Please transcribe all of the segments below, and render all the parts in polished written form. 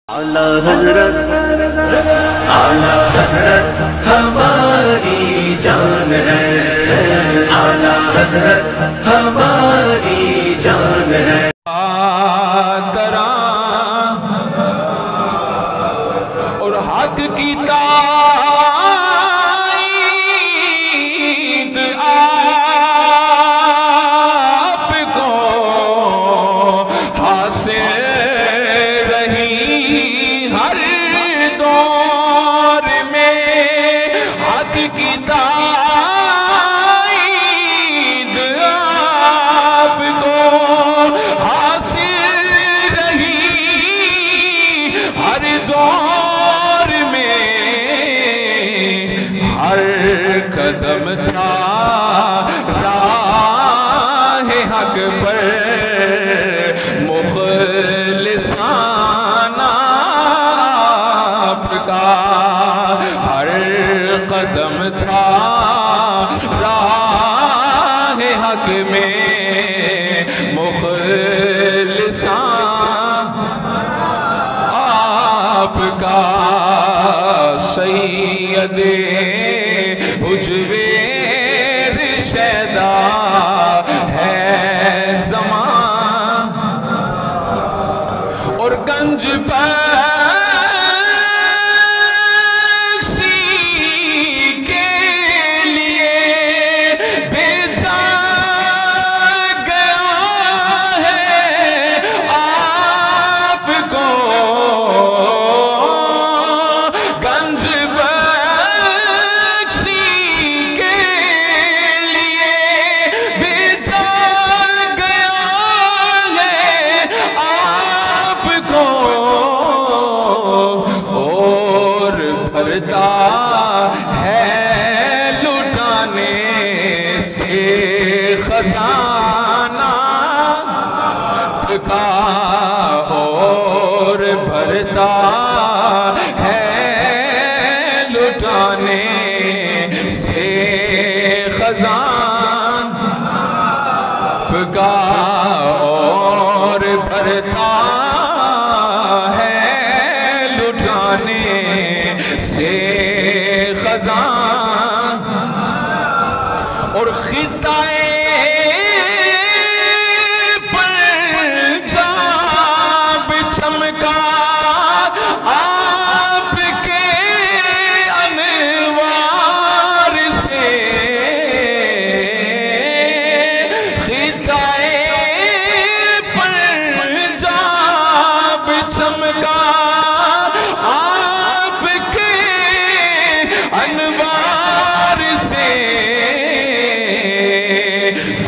اعلیٰ حضرت ہماری جان ہے، اعلیٰ حضرت ہماری جان ہے۔ اور حق کی تائید آپ کو حاصل رہی ہر دور میں، حق کی تائید آپ کو حاصل رہی ہر دور میں، ہر قدم تھا راہ حق پر مخلصانہ آپ کا، ہر قدم تھا راہ حق میں مخلصانہ آپ کا، سید حجویر شیدا ہے زمان، اور گنج بخشی کے لیے بھیجا گیا ہے آپ کو، گنج بخشی کے لیے بھیجا گیا ہے آپ کو، اور بھرتا ہے لٹانے سے خزانہ کا، اور بھرتا ہے لٹانے سے خزانہ کا، اور بھرتا ہے لٹانے سے خزانہ، اور خطۂ پنجاب چمکا آپ کے انوار سے، خطۂ پنجاب چمکا آپ کے انوار سے،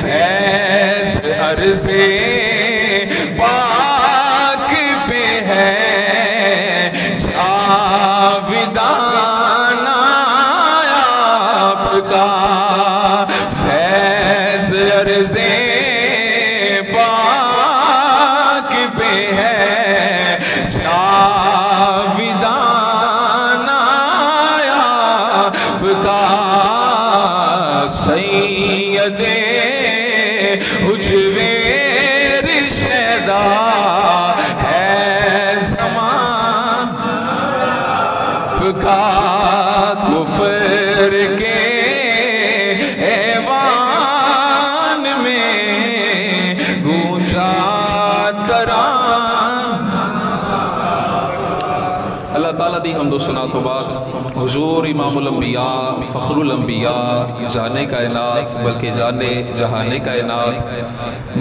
فیض عرض پاک پہ ہے جاویدانہ آپ کا، فیض عرض پاک پہ ہے جاویدانہ آپ کا، سید حجویر شیدا ہے زمان کا، کفر کے ایوان میں گونجا ترانہ۔ اللہ تعالیٰ دی حمد و ثنا تو بعد حضور امام الانبیاء فخر الانبیاء جانے کائنات بلکہ جانے جہانے کائنات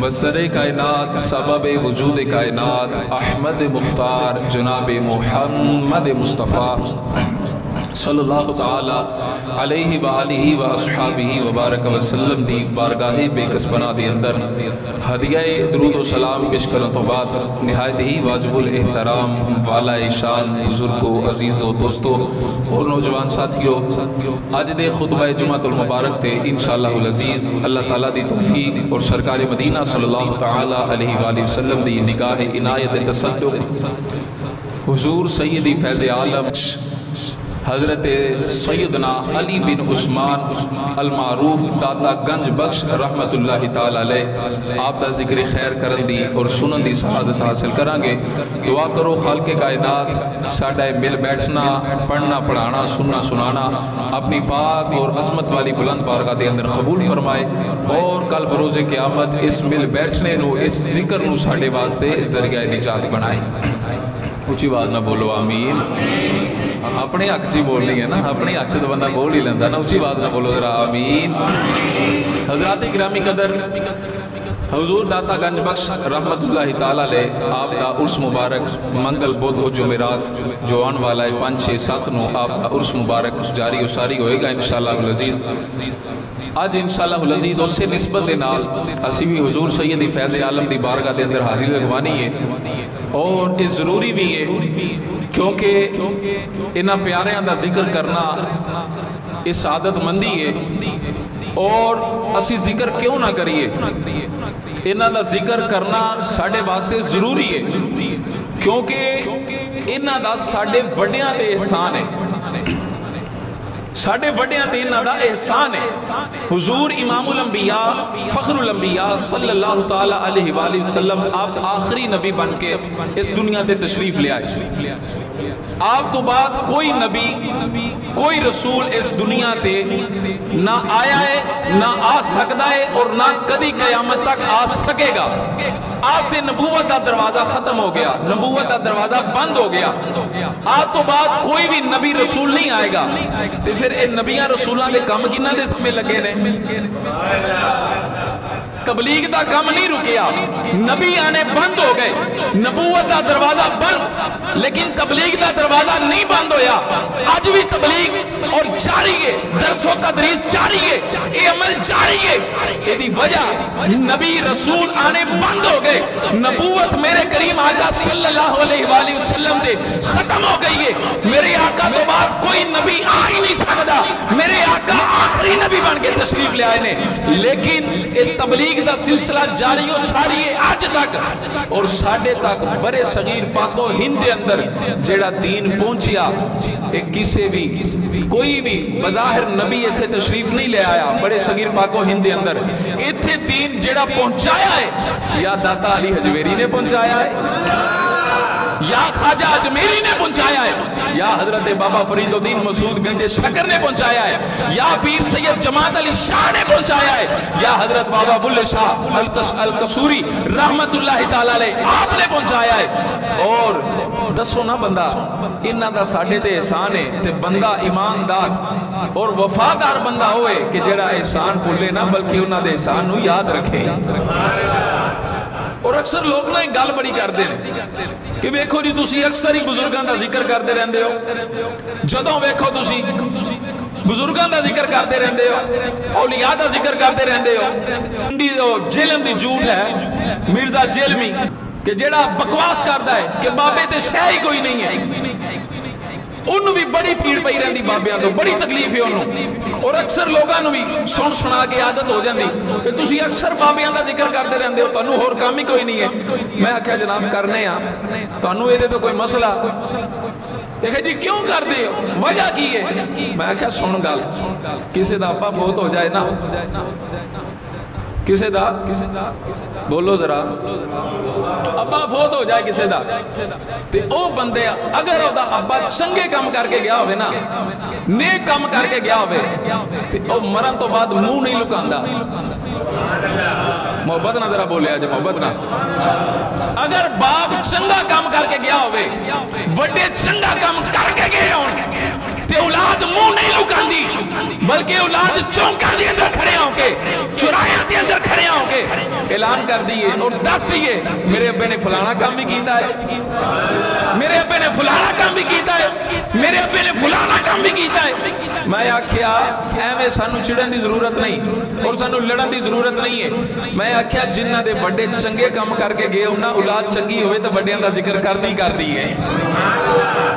مصدر کائنات سبب وجود کائنات احمد مختار جناب محمد مصطفیٰ صلی اللہ تعالی علیہ وآلہ واصحابہ وبارک وسلم دی بارگاہ بے کسبنا دی اندر ہدیہ درود و سلام پیش کرن تو بعد نہایت ہی واجب الاحترام والا شان بزرگوں عزیزوں دوستوں اور نوجوان ساتھیوں، آج دے خطبہ جمعۃ المبارک تے انشاءاللہ العزیز اللہ تعالیٰ دی توفیق اور سرکار مدینہ صلی اللہ تعالی علیہ وآلہ وسلم دی نگاہ عنایت تصدق حضور سیدی فیض عالم حضرت سیدنا علی بن عثمان المعروف داتا گنج بخش رحمت اللہ تعالی علیہ آپ دا ذکر خیر کرن دی اور سنن دی سعادت حاصل کرانگے. دعا کرو خالق کائنات ساڈا مل بیٹھنا پڑھنا پڑھانا سننا سنانا اپنی پاک اور عظمت والی بلند بارگاہ دے اندر قبول فرمائے اور کل بروز قیامت اس مل بیٹھنے نو اس ذکر نو ساڈے واسطے ذریعہ نجات بنائے. اچھی آواز نہ بولو آمین. اپنے حق چی بولنی ہے نا, اپنے حق سے تو بندہ بول ہی لیندہ نا. اچھی آواز نہ بولو ذرا آمین. حضرات گرامی قدر حضور داتا گنج بخش رحمت اللہ تعالیٰ لے آپ دا عرس مبارک منگل بدھ و جمعرات جو آن والا ہے 5 6 7 نو آپ دا عرس مبارک جاری و ساری ہوئے گا انشاءاللہ العزیز. آج انشاءاللہ العزیز اس سے نسبت دے نال اسی بھی حضور سید فیض عالم دی بارگاہ دے اندر حاضر لگوانی ہے اور اس ضروری بھی ہے کیونکہ انہاں پیاریاں دا ذکر کرنا اس عادت مندی ہے اور اسی ذکر کیوں نہ کریے. انہاں دا ذکر کرنا ساڑھے واسطے ضروری ہے کیونکہ انہاں دا ساڑھے بڑیاں دے احسان ہے, ساڑھے بڑیاں تے انہاں دا احسان ہے. حضور امام الانبیاء فخر الانبیاء صلی اللہ تعالیٰ علیہ وآلہ وسلم آپ آخری نبی بن کے اس دنیا تے تشریف لے آئے. آپ تو بعد کوئی نبی کوئی رسول اس دنیا تے نہ آیا ہے نہ آ سکتا ہے اور نہ کدی قیامت تک آ سکے گا. آپ تے نبوت دا دروازہ ختم ہو گیا, نبوت دا دروازہ بند ہو گیا. آپ تو بعد کوئی بھی نبی رسول نہیں آئے گا. تو پھر اے نبیاں رسولان دے کام کنہ دے سمیں لگے نے. تبلیغ دا کام نہیں رکیا, نبی آنے بند ہو گئے, نبوت دا دروازہ بند, لیکن تبلیغ دا دروازہ نہیں بند ہویا. آج بھی تبلیغ اور جاری ہے, درس و تدریس جاری ہے, یہ عمل جاری ہے. یہ دی وجہ نبی رسول آنے بند ہو گئے, نبوت میرے کریم آقا صلی اللہ علیہ وآلہ وسلم دے ختم ہو گئی ہے. میرے آقا تو بعد کوئی نبی آ ہی نہیں سکتا, میرے آقا آخری نبی بن کے تشریف لے آئے نے. لیکن یہ تبلیغ دا سلسلہ جاری و ساری ہے آج تک, اور ساڑھے تک برے صغیر پاک و ہند دے اندر جیڑا دین پہنچیا ایک کسے بھی کوئی بھی بظاہر نبی ایتھے تشریف نہیں لے آیا. بڑے صغیر پاک و ہند دے اندر ایتھے دین جیڑا پہنچایا ہے یا داتا علی حجویری نے پہنچایا ہے, یا خواجہ اجمیری نے پہنچایا ہے, یا حضرت بابا فرید الدین مسعود گنج شکر نے پہنچایا ہے, یا پیر سید جماعت علی شاہ نے پہنچایا ہے, یا حضرت بابا بلے شاہ القصوری رحمت اللہ تعالیٰ علیہ آپ نے پہنچایا ہے. اور دسو نا بندہ انہاں دا ساڑھے تے احسان ہے تے بندہ ایماندار اور وفادار بندہ ہوئے کہ جڑا احسان بھولے نہ بلکہ انہاں دے احسان نو یاد رکھے. اور اکثر لوگ نا ایک گل بڑی کر دے کہ ویکھو جی تسی اکثر ہی بزرگاں دا ذکر کرتے رہندے ہو, جدوں ویکھو تسی بزرگاں دا ذکر کرتے رہندے ہو, اولیاء دا ذکر کرتے رہندے ہو. جیلم دی جھوٹ ہے مرزا جیلمی کہ جیڑا بکواس کردا ہے کہ بابے تے شے ہی کوئی نہیں ہے, انہوں بھی بڑی پیڑ پئی رہندی بابیاں تو بڑی تکلیف ہے انہوں. اور اکثر لوگاں بھی سن سنا کے عادت ہو جاندی کہ تسی اکثر بابیاں دا ذکر کرتے رہندے ہو, تانوں ہور کام ہی کوئی نہیں ہے. میں آکھیا جناب کرنے ہاں, تانوں اے دے تو کوئی مسئلہ دیکھیں جی کیوں کر دے ہو, وجہ کی ہے. میں آکھیا سن گل, کسی دا ابا فوت ہو جائے نا, کسی دا بولو ذرا ابا فوت ہو جائے کسی دا, تے او بندے اگر او دا ابا چنگے کام کر کے گیا ہوئے نا, نیک کام کر کے گیا ہوئے, تے او مرن تو بعد منہ نہیں لکاندا. محبت نہ ذرا بولے آج, محبت نہ. اگر باپ چنگا کام کر کے گیا ہوئے, وڈے چنگا کام کر کے گئے ہوں, تے اولاد منہ نہیں لکاندی بلکہ اولاد چونکا دے اندر کھڑے ہوں کے, چرایاں دے اندر کھڑے ہوں کے اعلان کر دیئے اور دس دیئے میرے ابے نے فلانا کام بھی کیتا ہے, میرے ابے نے فلانا کام بھی کیتا ہے, میرے ابے نے فلانا کام بھی کیتا ہے. میں آکھیا ایویں سانو چڑھن دی ضرورت نہیں اور سانو لڑن دی ضرورت نہیں ہے. میں آکھیا جنہ دے بڑے چنگے کام کر کے گئے انہاں اولاد چنگی ہوئے تو بڑیاں دا ذکر کر دی ہے.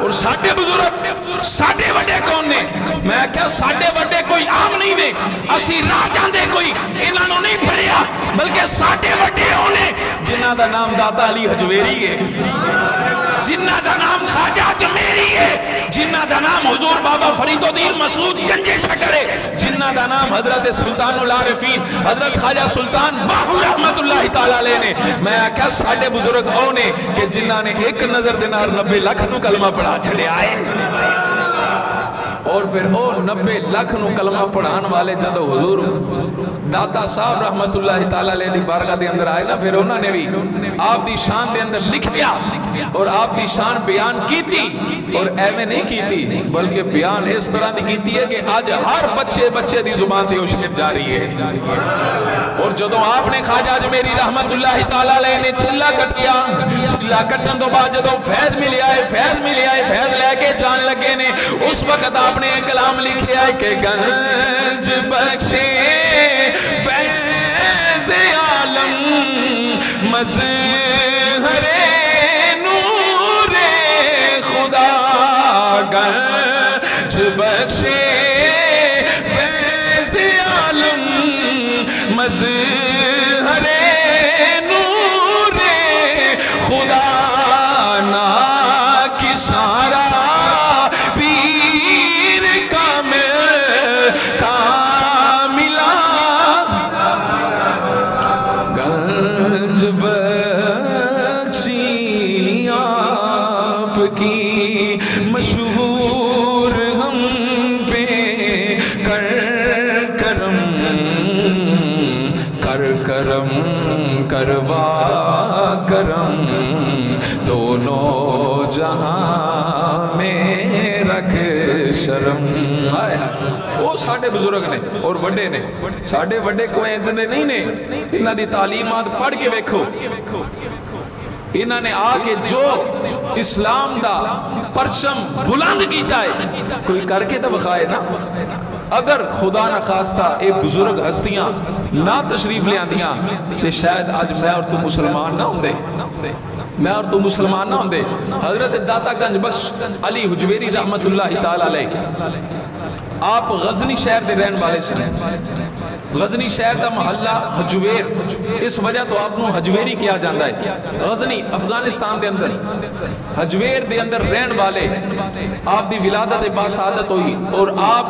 اور ساڈے بزرگ ساڈے وڈے کون نے؟ میں آکھیا ساڈے وڈے کوئی عام نہیں نے, اسی راہ جاندے کوئی انہاں نوں نہیں پڑھیا بلکہ ساڈے وڈے ہونے جنہاں دا نام داتا علی حجویری ہے, جنہ دا نام خواجہ اجمیری ہے, جنہ دا نام حضور بابا فرید الدین مسعود گنجے شکر ہے، جنہ دا نام حضرت سلطان العارفین حضرت خواجہ سلطان باہو رحمت اللہ تعالیٰ علیہ نے، میں آکھا ساڑھے بزرگ او نے کہ جنہ نے ایک نظر دینار 90 لاکھ نو کلمہ پڑھا چھڑے آئے، اور پھر او 90 لاکھ نو کلمہ پڑھان والے جدو حضور داتا صاحب رحمت اللہ تعالیٰ علیہ دی بارگاہ دے اندر آئے نا، پھر انہوں نے بھی آپ دی شان دے اندر لکھ دیا اور آپ دی شان بیان کی تھی، اور ایویں نہیں کی تھی بلکہ بیان اس طرح دی کی تھی ہے کہ آج ہر بچے دی زبان سے اشتر جاری ہے۔ اور جدو آپ نے خواجہ اجمیری رحمت اللہ تعالیٰ علیہ نے چلا کٹیا، چلا کٹن تو بعد جدو فیض ملے آئے فیض لے کے جان لگے نے، اس وقت آپ نے کلام لکھے آئے کہ گنج بخشے فیض عالم مظہر نور خدا، گنج بخشے فیض عالم مظہر نور خدا، نا کی سارا مشہور ہم پہ کرم کروا کرم، دونوں جہاں میں رکھ شرم۔ وہ ساڑھے بزرگ نے اور وڈے نے، ساڑھے وڈے کوئی اتنے نہیں نے، انہاں دی تعلیمات پڑھ کے ویکھو، انہاں نے آ کے جو اسلام دا پرچم بلند کیتا ہے کوئی کر کے تو بخائے نا۔ اگر خدا نہ خواستہ اے بزرگ ہستیاں نہ تشریف لے آندیاں تو شاید آج میں اور تو مسلمان نہ ہوندے، میں اور تو مسلمان نہ ہوندے۔ حضرت داتا گنج بخش علی حجویری رحمت اللہ تعالیٰ علیہ، آپ غزنی شہر دے رہن والے سے، غزنی شہر دا محلہ حجویر، اس وجہ تو آپ نو حجویری کیا جاندہ ہے۔ غزنی افغانستان دے اندر حجویر دے اندر رہن والے، آپ دی ولادت با سعادت ہوئی، اور آپ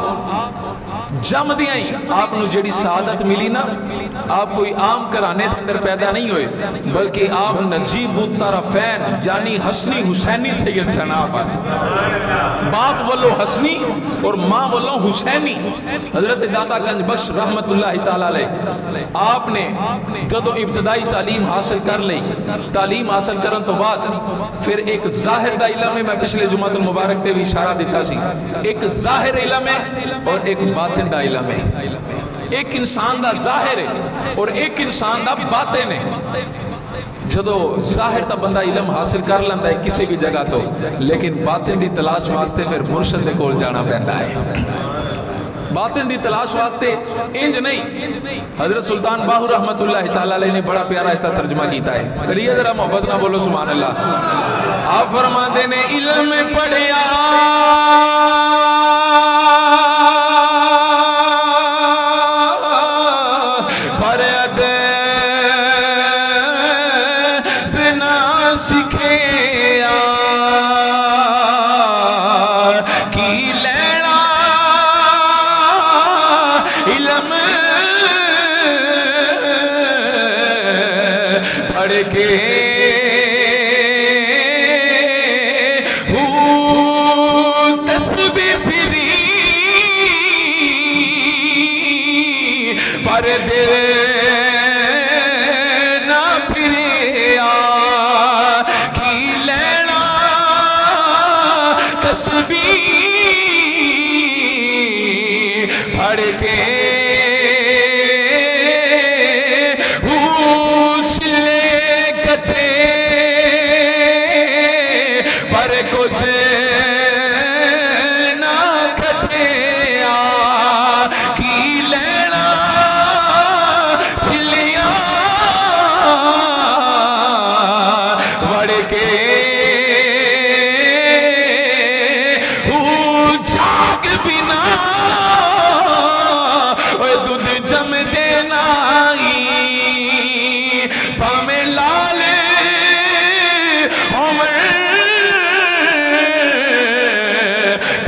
جم دیاں ہی آپ نو جڑی سعادت ملی نا، آپ کوئی عام کرانے دے اندر پیدا نہیں ہوئے بلکہ آپ نجیب الطرفین یعنی حسنی حسینی سید سناب آتے، باپ والو حسنی اور ماں والو حسینی۔ حضرت داتا گنج بخش رحمت اللہ تعالیٰ علیہ، آپ نے جدو ابتدائی تعلیم حاصل کر لی، تعلیم حاصل کرن تو بعد پھر ایک ظاہر دا علم ہے، میں پچھلے جمعہ المبارک تے بھی اشارہ دیتا سی، ایک ظاہر علم ہے اور ایک باطن دا علم ہے، ایک انسان دا ظاہر ہے اور ایک انسان دا باطن ہے۔ جدو ظاہر تا بندہ علم حاصل کر لندا ہے کسی بھی جگہ تو، لیکن باطن دی تلاش واسطے پھر مرشد دے کول جانا پیندا ہے، باطن دی تلاش واسطے انج نہیں۔ حضرت سلطان باہو رحمت اللہ تعالیٰ علیہ نے بڑا پیارا اس طرح ترجمہ کیتا ہے، کریے ذرا محبت نہ بولو سبحان اللہ۔ آپ فرماتے نے علم پڑھیا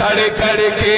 کھڑ کھڑ کے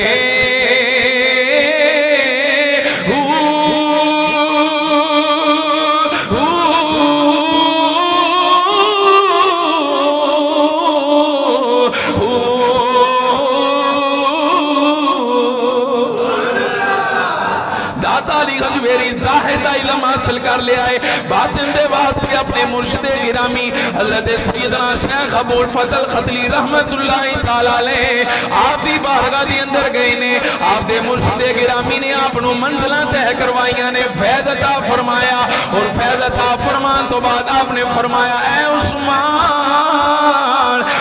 حاصل کر لے آئے باطن دے بات کے اپنے مرشد گرامی حضرت سیدنا شیخ ابو الفضل ختلی رحمت اللہ تعالیٰ علیہ آپ دی بارگاہ دی اندر گئے نے آپ دے مرشد گرامی نے اپنو منزلہ تہ کروائیاں نے فیض عطا فرمایا اور فیض عطا فرمان تو بعد آپ نے فرمایا اے عثمان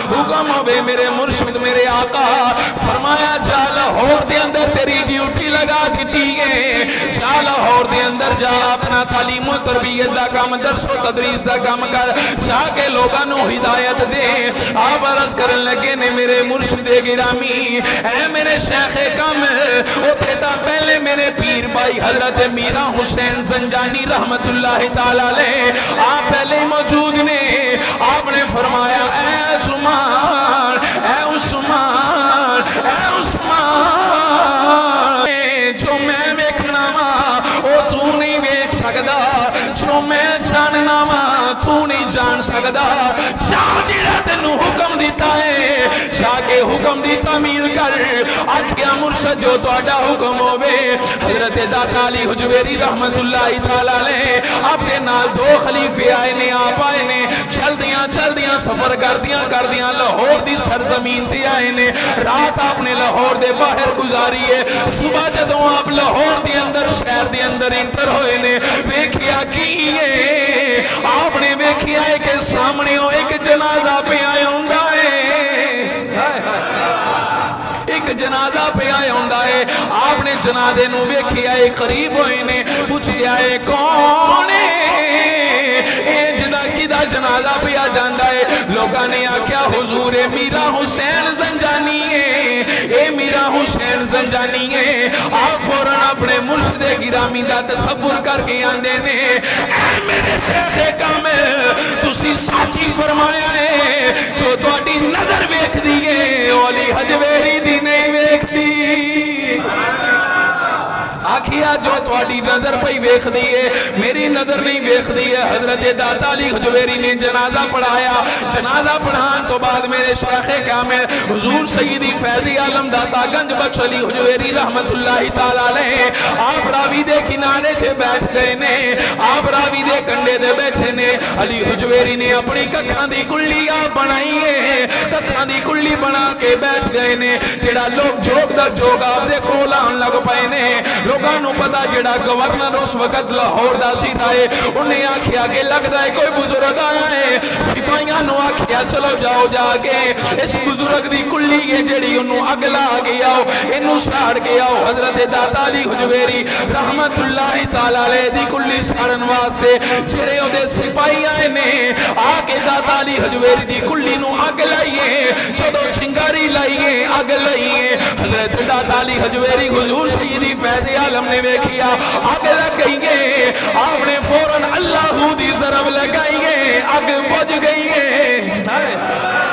حکم ہوئے میرے مرشد میرے آقا فرمایا جا لاہور دے اندر تیری ڈیوٹی لگا دیتی ہے جا لاہور دے اندر جا اپنا تعلیم و تربیت دا کام درس و تدریس دا کام کر جا کے لوگانو ہدایت دے آپ عرض کرن لگے نے میرے مرشد گرامی اے میرے شیخ کم اتے تا پہلے میرے پیر بھائی حضرت میرا حسین زنجانی رحمت اللہ تعالیٰ علیہ آپ پہلے موجود نے آپ نے فرمایا اے عثمان اے عثمان اے عثمان جو میں ویکھنا وا او تو نہیں ویکھ سکدا جو میں جاننا وا تو نہیں جان سکدا جا جڑا تینوں حکم دیتا ہے جا کے حکم دی تعمیل کر آکھیا مرشد جو تہاڈا حکم ہوے حضرت داتا علی حجویری رحمت اللہ تعالی علیہ اپنے نال دو خلیفے آئے نے آپ آئے نے چلدیاں سفر کردیاں لاہور دی سرزمین تے آئے نے رات آپ نے لاہور دے باہر گزاری ہے صبح جدوں آپ لاہور دے اندر شہر دے اندر انٹر ہوئے نے ویکھیا کی ہے آپ نے ویکھیا ہے کہ سامنے ہو ایک جنازہ پہ آیا ہوندا ہے ایک جنازہ پہ آیا ہوندا ہے آپ نے جنازے نو ویکھیا ہے قریب ہوئے نے پوچھیا ہے کون ہے دا جنازہ پہ آ جاندہ ہے لوگاں نے آکھیا حضور میرا حسین زنجانی ہے اے میرا حسین زنجانی ہے آپ فوراں اپنے مرشد گرامی دا تصور کر کے آندے نے اے میرے شیخ کامل تسی سچی فرمایا ہے جو تہاڈی نظر ویکھ دی ہے اولی حجویری دی نہیں ویکھ دی آکھیا جو تہاڈی نظر پہ ویکھ دی ہے میری نظر نہیں ویکھ دی ہے حضرت داتا علی حجویری نے جنازہ پڑھایا جنازہ پڑھان تو بعد میرے شیخ کامل حضور سیدی فیضی عالم داتا گنج بخش علی حجویری رحمت اللہ تعالیٰ علیہ آپ راوی دے کنارے تھے بیٹھ گئے نے آپ راوی دے کنڈے دے بیٹھے نے علی حجویری نے اپنی ککھاں دی کلی آپ بنائی ہے ککھاں دی کلی بنا کے بیٹھ گئے نے جڑا لوگ جوگ در جوگ آپ دے کولان لگ پائے نے لوگانو پتا جڑا گورنر اس وقت لاہور دا سی رائے انہیں آکھیا کہ لگتا ہے کوئی بزرگ آیا ہے سپاہیاں نو آکھیا چلو جاؤ جا کے اس بزرگ دی کلی کے جڑی انہوں اگلا آگے آؤ انہوں ساڑ کے آؤ حضرت داتا علی حجویری رحمت اللہ تعالیٰ علیہ دی کلی ساڑن واسطے جڑے ہو دے سپاہی آئے نے آکے داتا علی حجویری دی کلی نو اگ لائیے چودو چنگاری لائیے اگ لائیے حضرت داتا علی حجویری حضور سیدی فیض عالم نے ویکھیا اگ لگ گئی ہے آپ نے فوراً اللہ دی ضرب لگائی ہے اگ بجھ گئی ہے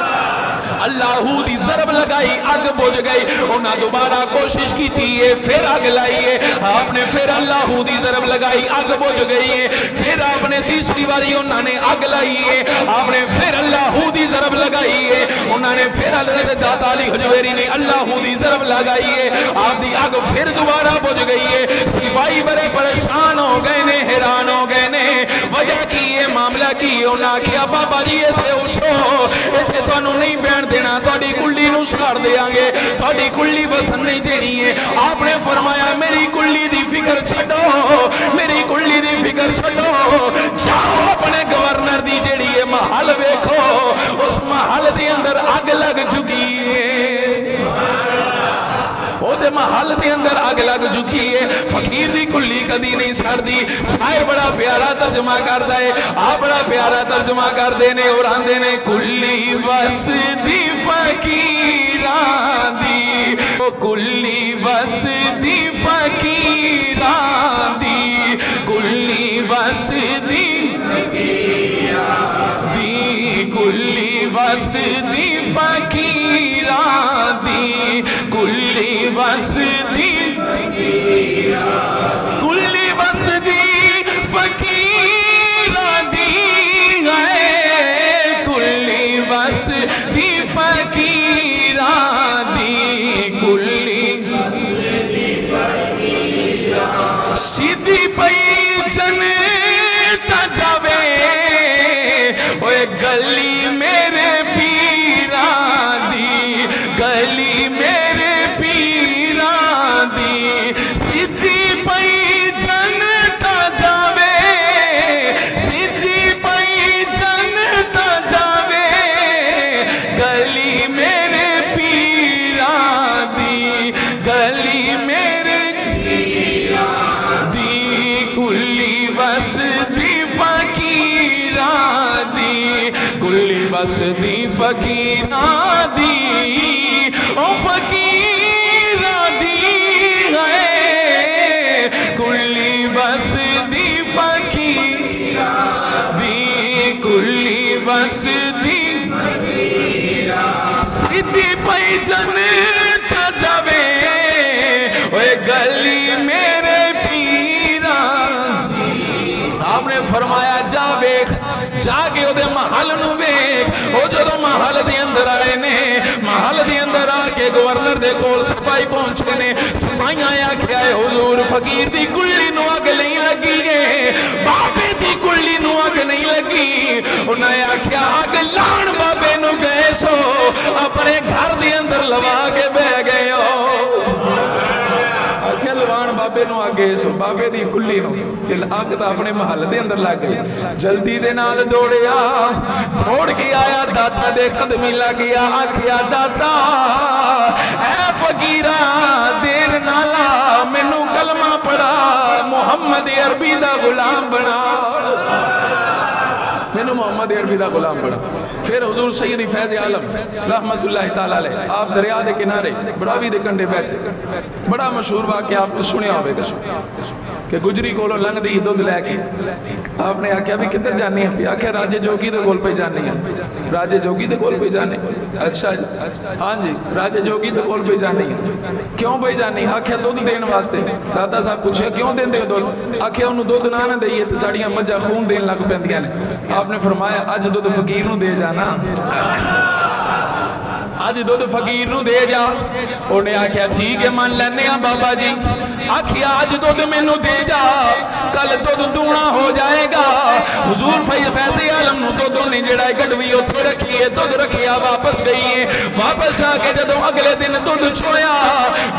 اللہ دی ضرب لگائی اگ بجھ گئی انہاں دوبارہ کوشش کی تھی ہے پھر اگ لائیے آپ نے پھر اللہ دی ضرب لگائی اگ بجھ گئی ہے پھر آپ نے تیسری باری انہاں نے اگ لائیے آپ نے پھر اللہ دی ضرب لگائی ہے انہاں نے پھر حضرت داتا علی حجویری نے اللہ دی ضرب لگائی ہے آپ دی اگ پھر دوبارہ بجھ گئی ہے سپاہی بڑے پریشان ہو گئے نے حیران ہو گئے نے وجہ کی یہ معاملہ کی انہاں کیا بابا جی ایتھے اٹھو ایتھے تانوں نہیں بیٹھ دینا تہاڈی کلی نو ساڑ دیاں گے تہاڈی کلی وسن نہیں دینی ہے آپ نے فرمایا میری کلی دی فکر چھڈو میری کلی دی فکر چھڈو جاؤ اپنے گورنر دی جڑی ہے محل ویکھو اس محل دے اندر اگ لگ چکی ہے وہ تے محل دے اندر اگ لگ چکی ہے فقیر دی کلی کدی نہیں سڑ دی شاعر بڑا پیارا ترجمہ کردا ہے آپ بڑا پیارا ترجمہ کر دینے اور آندے نے کلی بس دی فقیران دی کلی بس دی فقیران دی کلی بس دی کلی بس دی فقیران دی کلی وسدی کلی وسدی فقیراں دی ہے کلی وسدی فقیراں دی کلی سیدھی پئی جنت جاوے اوے گلی میرے پیراں دی گلی میرے پیراں دی سیدھی پئی جنت جاوے سیدھی پئی جنت جاوے گلی میرے پیراں دی گلی میرے دی کلی وسدی فقیراں دی کلی وسدی فقیراں دی او فقیراں دی ہے کلی وسدی فقیراں دی کلی وسدی سیدھی پئی جنت جاوے اوے گلی میرے پیراں آپ نے فرمایا جا ویکھ جا کے او دے محل نو ویکھ او جدوں محل دے اندر آئے نے محل دے اندر آ کے گورنر دے کول سپاہی پہنچے نے سپاہیاں آکھیا اے حضور فقیر دی کلی نو اگ نہیں لگی ہے بابے دی کلی نو اگ نہیں لگی انہاں آکھیا اگ لان بابے نو گئے سو اپنے گھر دے اندر لوا کے بہ گئے ہو آکھیا لوان بابے نو آگے سو بابے دی کلی نو کہ آگ تا اپنے محل دے اندر لگ گئی جلدی دے نال دوڑیا دوڑ کے آیا داتا دے قدمی لگیا آکھیا داتا اے فقیرہ دیر نالا مینوں کلمہ پڑھا محمد عربی دا غلام بنا مینوں محمد عربی دا غلام بنا پھر حضور سیدی فیض عالم رحمت اللہ تعالیٰ علیہ آپ دریا دے کنارے براوی دے کنڈے بیٹھے بڑا مشہور واقعہ آپ نے سنیا ہوئے گا کہ گجری کولو لنگ دی دودھ لے کے آپ نے آکھیا بھی کدھر جانی ہے آکھیا راجے جوگی دے گول پہ جانی ہے راجے جوگی دے گول پہ جانی اچھا جی ہاں جی راجے جوگی دے گول پہ جانی ہے کیوں پہ جانی آکھیا دودھ دین واسطے دادا صاحب پوچھے کیوں دین دے دودھ آکھیا انہوں دودھ نہ دئیے تو ساڑیاں مجھا خون دین لگ پہندیاں نے آپ نے فرمایا آج دودھ فقیر نو دے جانا آج دودھ فقیر نو دے جا انہیں آکھیا ٹھیک ہے مان لینے ہیں بابا جی آکھیا آج دودھ میں نو دے جا کل دودھ دونا ہو جائے گا حضور فیض عالم نو دودھ نے جڑا گڑوی اتھے رکھی ہے دودھ رکھیا واپس گئی ہے واپس آکے جدوں اگلے دن دودھ چھویا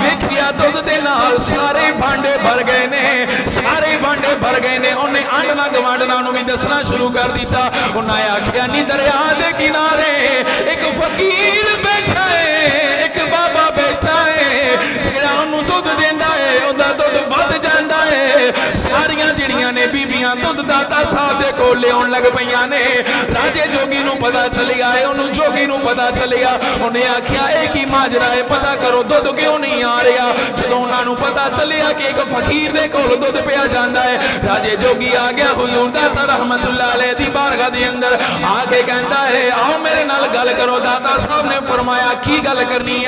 ویکھیا دودھ دے نال سارے بھانڈے بھر گئے نے سارے بھانڈے بھر گئے نے انہیں آنڈنا گوانڈنا نو بھی دسنا شروع کر دیتا انہیں آکھیا نی دریا دے کنارے ایک فقیر بیٹھا ہے ایک بابا بیٹھا ہے جڑا انہوں دودھ دیندا ہے اوندا دودھ ود جاندا ہے ساریاں جڑیاں نے بیبیاں دودھ داتا صاحب دے کول لیاون لگ پیاں نے راجے جوگی نو پتہ چلیا ہے انہوں جوگی نو پتہ چلیا انہیں آکھیا ایک ہی ماجرا ہے پتہ کرو دودھ کیوں نہیں آ رہا جدوں انہاں نو پتہ چلیا کہ ایک فقیر دے کول دودھ پیا جاندا ہے راجے جوگی آ گیا حضور داتا رحمت اللہ علیہ دی بارگاہ دے اندر آ کے کہندا ہے آؤ میرے نال گل کرو داتا صاحب نے فرمایا کی گل کرنی ہے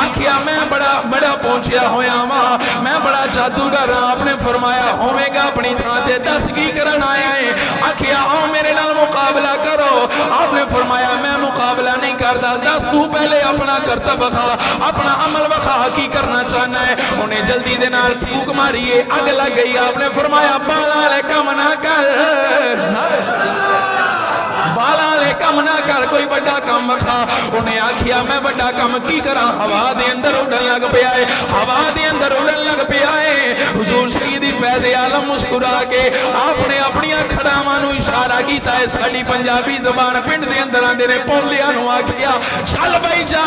آکھیا میں بڑا پہنچیا ہویا ہاں میں بڑا جادوگر ہاں آپ نے فرمایا ہوے گا اپنی تھاں تے دس کی کرن آیا ہے آکھیا آؤ میرے نال مقابلہ کرو آپ نے فرمایا میں مقابلہ نہیں کرتا دس تو پہلے اپنا کرتب بخا اپنا عمل بخا کی کرنا چاہنا ہے انہیں جلدی دے نال پھوک ماریے اگ لگ گئی آپ نے فرمایا بالا لے کم نہ کر بالا لے کم نہ کر کوئی بڑا کم بخا انہیں آکھیا میں بڑا کم کی کرا ہوا دے اندر اڑن لگ پیا ہے ہوا دے اندر اڑن لگ پیا ہے حضور سیدی فیض عالم مسکرا کے آپ نے اپنی کھڑاواں نو اشارہ کیتا ہے ساڈی پنجابی زبان پنڈ دے اندر آندے نے پولیاں نو آکھیا چل بھائی جا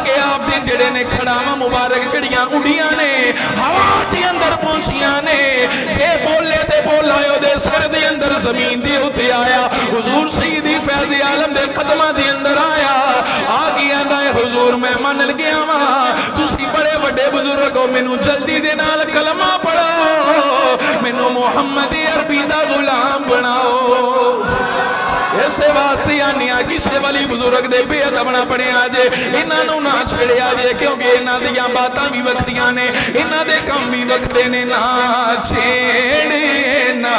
کے آپ دے جڑے نے کھڑاواں مبارک جڑیاں اڑیاں نے ہوا دے اندر پہنچیاں نے اے بولے تے بولایا دے سر دے اندر زمین دے اوتے آیا حضور سیدی فیض عالم دے قدمہ دے اندر آیا آگیا ہے حضور میں من گیا ماں تسی بڑے بڑے بزرگوں مینوں جلدی دے نال کلمہ پڑھو مینوں محمد عربی دا غلام بناؤ اسے واسطے آنیا کسے والی بزرگ دے بے ادبنا پڑے آجے انہاں نو نہ چھڑے آجے کیونکہ انہاں دیاں باتاں بھی وکھریاں نے انہاں دے کم بھی وکھرے نے نہ چھیڑے نہ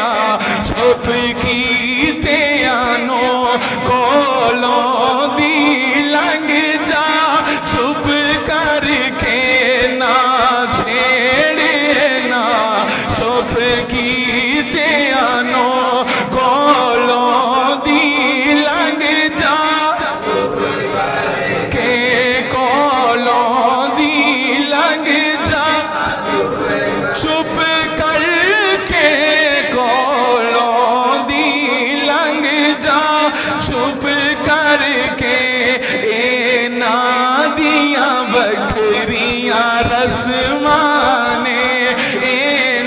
چھپ کیتے آنو کولوں دی لنگ جا چھپ کر کے نہ چھیڑے نہ چھپ کیتے آنو کولوں دی لنگ جا کہ کولوں دی لنگ جا چھپ کر کے کولوں دی لنگ جا چھپ کر کے اے نادیاں بکریاں رسمانے اے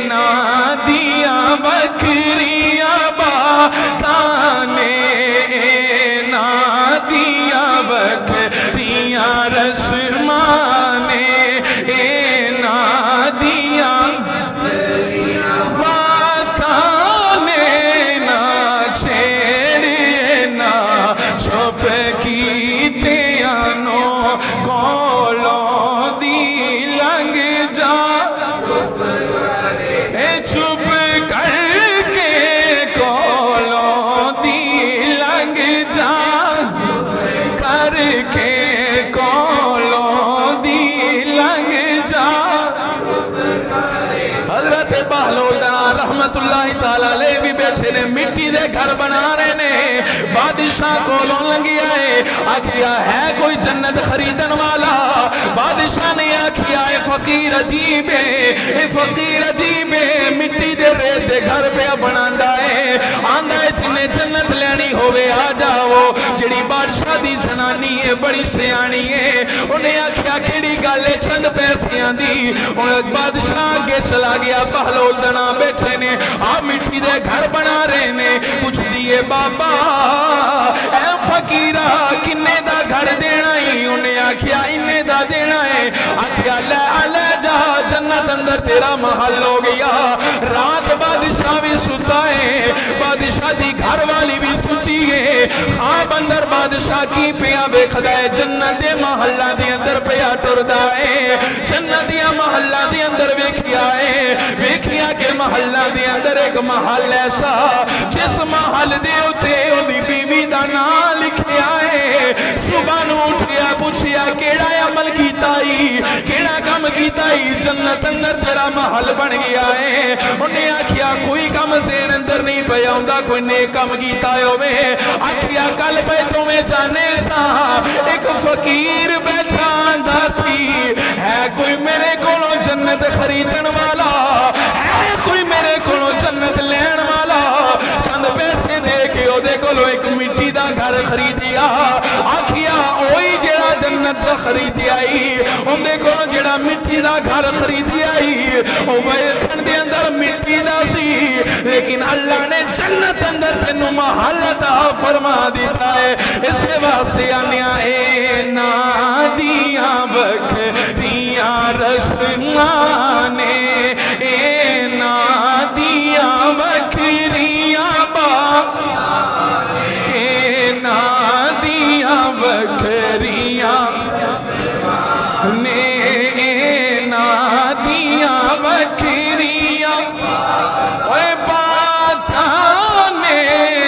نادیاں بکریاں باتانے اے نادیاں بکریاں رسمانے اے نادیاں باتانے نہ چھیڑے نہ چھپ کیتے آنو کولوں دی لنگ جا اے چھپ کر کے کولوں دی لنگ جا کر کے کولوں دی لنگ جا حضرت بہلول دنا رحمت اللہ تعالیٰ علیہ بھی بیٹھے نے مٹی دے گھر بنا رہے نے بادشاہ کولوں لنگی آئے آکھیا ہے کوئی جنت خریدن والا بادشاہ نے آکھیا اے فقیر عجیب ہے اے فقیر عجیب ہے مٹی دے ریت دے گھر پہ بناندا ہے آندہ ہے جنہیں جنت لینی ہوئے آ جاؤ جڑی بادشاہ دی زنانی ہے بڑی سیانی ہے انہیں آکھیا کیڑی گالے چند پیسیاں دی انہیں بادشاہ آگے چلا گیا بہلول دنا بیٹھے نے آپ مٹی دے گھر بنا رہے نے پوچھ دیئے بابا اے فقیرہ کنے دا گھر دینا ہی انہیں آکھیا انہیں دا دینا ہے آکھیا لے جا جنت اندر تیرا محل ہو گیا رات بادشاہ بھی ستا ہے بادشاہ دی گھر والی بھی ستی ہے خواب اندر بادشاہ کی پیا بے خدای جنت دے محلہ دے اندر پیا ٹردہ ہے جنت دیا محلہ دے اندر ویکھیا ہے ویکھیا کہ محلہ دے اندر ایک محل ایسا جس محل دے اتے او دی بیوی دا نام لکھیا ہے صبح نو اٹھیا پوچھیا کیڑا عمل کیتا ہی کیڑا کم کیتا ہی جنت اندر تیرا محل بن گیا ہے انہیں آکھیا کوئی کم زین اندر نہیں پیا ہوندا کوئی نیک کم کیتا ہوئے آکھیا کل پہ تمہیں جانے سا ایک فقیر بیٹھا آندہ سی ہے کوئی میرے کولوں جنت خریدن والا ہے کوئی میرے کولوں جنت لین والا چند پیسے دے کے او دے کولوں ایک مٹی دا گھر خریدیا آکھیا اوہی جڑا جنت دا خریدیا ہی ان دے کولوں جڑا مٹی دا گھر خریدیا ہی او ویکھن دے اندر مٹی دا سی لیکن اللہ نے جنت اندر تینوں محل عطا فرما دیتا ہے اس واسطے آنیا اے نادیاں بکریاں رسمانے اے نادیاں بکریاں اے نادیاں بکریاں اے نادیاں بکریاں اے باتانے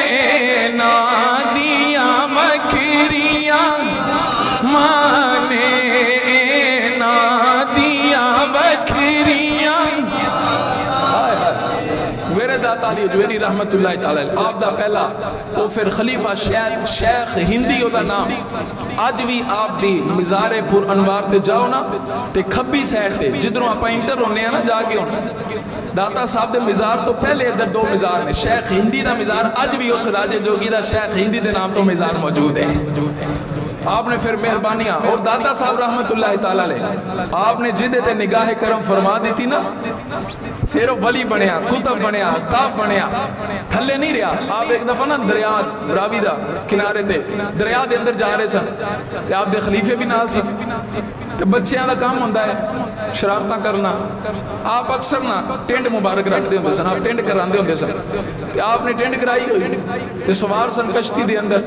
اے نادیاں بکریاں مانے اے نادیاں بکریاں میرے داتا علی اجویری رحمت اللہ تعالیٰ آپ دا پہلا وہ پھر خلیفہ شیخ ہندی ہوتا نام آج بھی آپ دی مزارے پر انوار تے جاؤ نا تے کھبی سیٹ تے جدروں آپ انٹر ہونے ہیں نا جا کے ہونے داتا صاحب دے مزار تو پہلے ادھر دو مزار نے شیخ ہندی دا مزار آج بھی اس راجے جوگی دا شیخ ہندی دے نام تو مزار موجود ہے آپ نے پھر مہربانیاں اور داتا صاحب رحمت اللہ تعالیٰ لے آپ نے جدے تے نگاہ کرم فرما دیتی نا پھر وہ ولی بنیا کتب بنیا تاب بنیا تھلے نہیں رہا آپ ایک دفعہ نا دریا راوی دا کنارے تے دریا دے اندر جا رہے سن تے آپ دے خلیفے بھی نال سی تو بچیاں دا کام ہوندہ ہے شرارتہ کرنا. آپ اکثر نا ٹینڈ مبارک رکھ دے ہوندے سن, آپ ٹینڈ کران دے ہوندے سن, کہ آپ نے ٹینڈ کرائی ہوئی تے سوار سن کشتی دے اندر,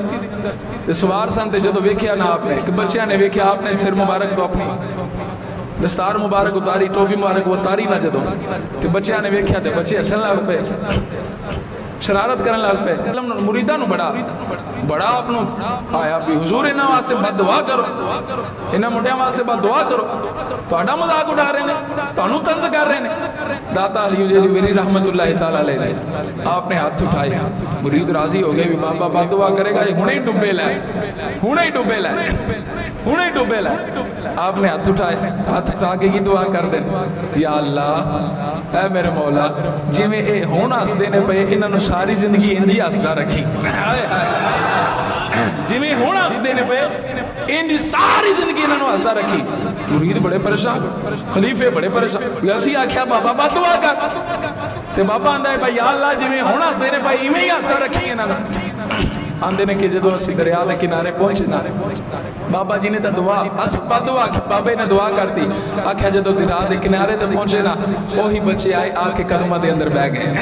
تے سوار سن تے جدو ویکھیا نا آپ نے کہ بچیاں نے ویکھیا آپ نے سر مبارک تو اپنی دستار مبارک اتاری, ٹوپی مبارک اتاری نہ جدو, تے بچیاں نے ویکھیا تے بچے ہسن لگ پے, شرارت کرن لگ پے. مریداں نو بڑا اپنو آیا بھی حضور انہاں واسطے بد دعا کرو, انہاں منڈیاں واسطے بد دعا کرو, تہاڈا مذاق اڑا رہے نے, تانوں طنز کر رہے نے. داتا علی جویری رحمت اللہ تعالی علیہ آپ نے ہاتھ اٹھائے, مرید راضی ہو گئے بھی بابا بد دعا کرے گا, ہنے ہی ڈوبے لائے, ہنے ہی ڈوبے لائے, ہنے ہی ڈوبے لائے. آپ نے ہاتھ اٹھائے, ہاتھ اٹھا کے کی دعا کر دیں, یا اللہ اے میرے مولا جی میں اے ہون ہسدے نے پے انہاں نو ساری زندگی انجی ہسدا رکھی, جی میں ہون ہسدے نے پے انجی ساری زندگی انہاں نو ہسدا رکھی. مرید بڑے پریشان, خلیفے بڑے پریشان, اسی آکھیا بابا بد دعا کر, تے بابا آندا ہے بھائی یا اللہ جی میں ہون ہسدے نے پے ایویں ہی ہسدا رکھی انہاں نو. آندے نے کہ جدو اسی دریا دے کنارے پہنچنا, بابا جی نے تا دعا اس بد دعا, بابے نے دعا کرتی, آکھیا جدو دریا دے کنارے تے پہنچے نا, وہی بچے آئے آ کے قدمہ دے اندر بہ گئے,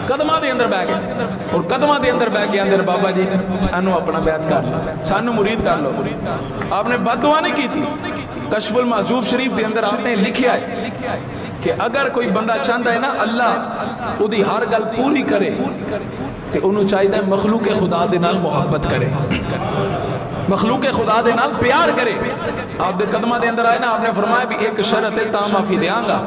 قدمہ دے اندر بہ گئے, اور قدمہ دے اندر بہ کے اندر بابا جی سانو اپنا بیعت کر لو, سانو مرید کر لو. آپ نے بد دعا نہیں کی تھی. کشف المحجوب شریف دے اندر آپ نے لکھیا ہے کہ اگر کوئی بندہ چاہتا ہے نا اللہ او دی ہر گل پوری کرے, تے انہوں چاہیے مخلوق خدا دے نال محبت کرے, مخلوق خدا دے نال پیار کرے. آپ دے قدمہ دے اندر آئے نا, آپ نے فرمایا بھی ایک شرط ہے تا معافی دیاں گا.